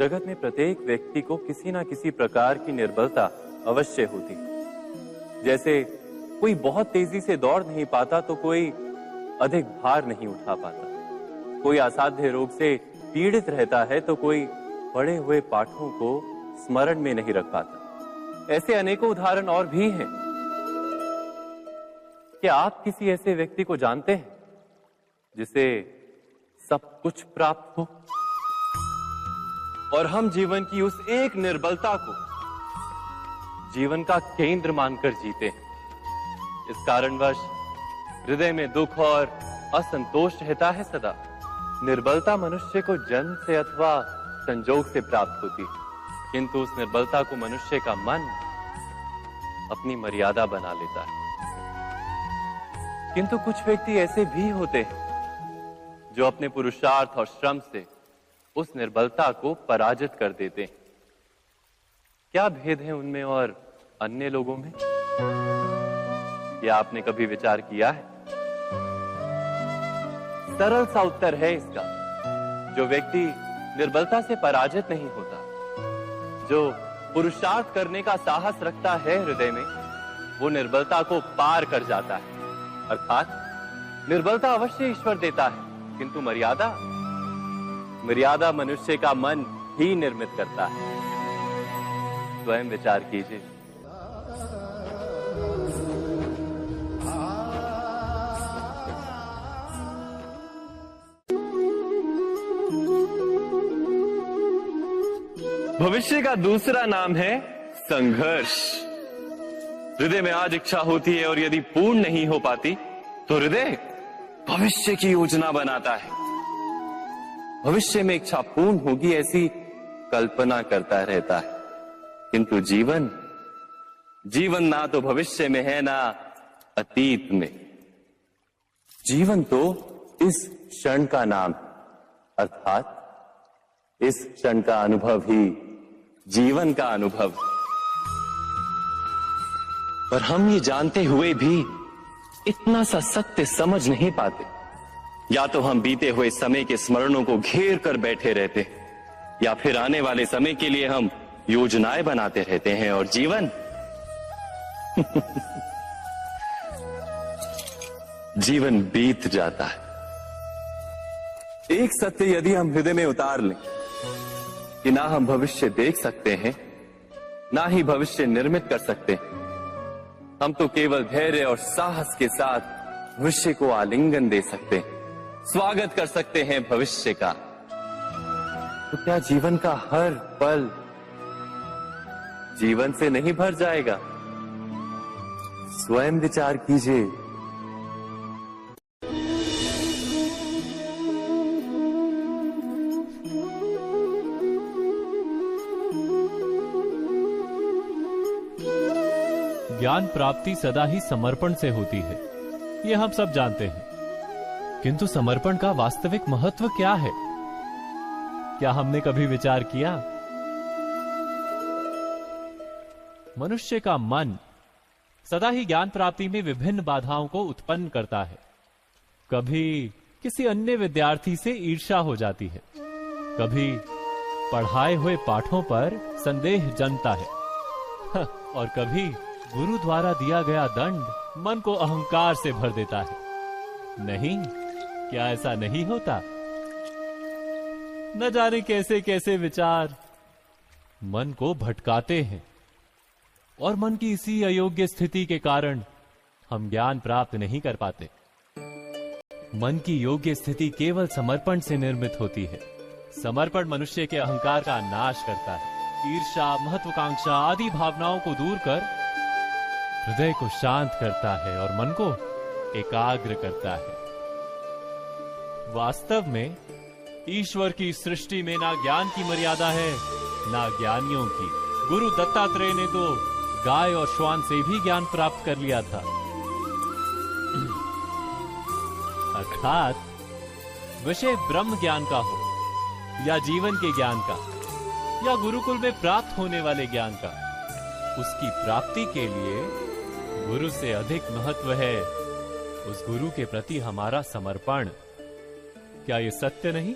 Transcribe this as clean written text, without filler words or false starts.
जगत में प्रत्येक व्यक्ति को किसी ना किसी प्रकार की निर्बलता अवश्य होती है। जैसे कोई बहुत तेजी से दौड़ नहीं पाता तो कोई अधिक भार नहीं उठा पाता, कोई असाध्य रोग से पीड़ित रहता है तो कोई पढ़े हुए पाठों को स्मरण में नहीं रख पाता। ऐसे अनेकों उदाहरण और भी हैं। क्या आप किसी ऐसे व्यक्ति को जानते हैं जिसे सब कुछ प्राप्त हो और हम जीवन की उस एक निर्बलता को जीवन का केंद्र मानकर जीते हैं? इस कारणवश हृदय में दुख और असंतोष रहता है सदा। निर्बलता मनुष्य को जन्म से अथवा संजोग से प्राप्त होती है, किंतु उस निर्बलता को मनुष्य का मन अपनी मर्यादा बना लेता है। किंतु कुछ व्यक्ति ऐसे भी होते हैं जो अपने पुरुषार्थ और श्रम से उस निर्बलता को पराजित कर देते हैं। क्या भेद है उनमें और अन्य लोगों में? क्या आपने कभी विचार किया है? सरल सा उत्तर है इसका। जो व्यक्ति निर्बलता से पराजित नहीं होता, जो पुरुषार्थ करने का साहस रखता है हृदय में, वो निर्बलता को पार कर जाता है। अर्थात निर्बलता अवश्य ईश्वर देता है, किंतु मर्यादा मनुष्य का मन ही निर्मित करता है। स्वयं विचार कीजिए। भविष्य का दूसरा नाम है संघर्ष। हृदय में आज इच्छा होती है और यदि पूर्ण नहीं हो पाती तो हृदय भविष्य की योजना बनाता है। भविष्य में इच्छा पूर्ण होगी ऐसी कल्पना करता रहता है, किंतु जीवन ना तो भविष्य में है ना अतीत में। जीवन तो इस क्षण का नाम, अर्थात इस क्षण का अनुभव ही जीवन का अनुभव। पर हम ये जानते हुए भी इतना सा सत्य समझ नहीं पाते। या तो हम बीते हुए समय के स्मरणों को घेर कर बैठे रहते हैं, या फिर आने वाले समय के लिए हम योजनाएं बनाते रहते हैं और जीवन जीवन बीत जाता है। एक सत्य यदि हम हृदय में उतार लें कि ना हम भविष्य देख सकते हैं, ना ही भविष्य निर्मित कर सकते हैं, हम तो केवल धैर्य और साहस के साथ भविष्य को आलिंगन दे सकते हैं, स्वागत कर सकते हैं भविष्य का। तो क्या जीवन का हर पल जीवन से नहीं भर जाएगा? स्वयं विचार कीजिए। ज्ञान प्राप्ति सदा ही समर्पण से होती है, ये हम सब जानते हैं। किंतु समर्पण का वास्तविक महत्व क्या है? क्या हमने कभी विचार किया? मनुष्य का मन सदा ही ज्ञान प्राप्ति में विभिन्न बाधाओं को उत्पन्न करता है। कभी किसी अन्य विद्यार्थी से ईर्ष्या हो जाती है, कभी पढ़ाए हुए पाठों पर संदेह जन्मता है और कभी गुरु द्वारा दिया गया दंड मन को अहंकार से भर देता है। नहीं, क्या ऐसा नहीं होता? न जाने कैसे कैसे विचार मन को भटकाते हैं और मन की इसी अयोग्य स्थिति के कारण हम ज्ञान प्राप्त नहीं कर पाते। मन की योग्य स्थिति केवल समर्पण से निर्मित होती है। समर्पण मनुष्य के अहंकार का नाश करता है। ईर्ष्या, महत्वाकांक्षा आदि भावनाओं को दूर कर हृदय को शांत करता है और मन को एकाग्र करता है। वास्तव में ईश्वर की सृष्टि में ना ज्ञान की मर्यादा है ना ज्ञानियों की। गुरु दत्तात्रेय ने तो गाय और श्वान से भी ज्ञान प्राप्त कर लिया था। अर्थात विषय ब्रह्म ज्ञान का हो या जीवन के ज्ञान का या गुरुकुल में प्राप्त होने वाले ज्ञान का, उसकी प्राप्ति के लिए गुरु से अधिक महत्व है उस गुरु के प्रति हमारा समर्पण। क्या ये सत्य नहीं?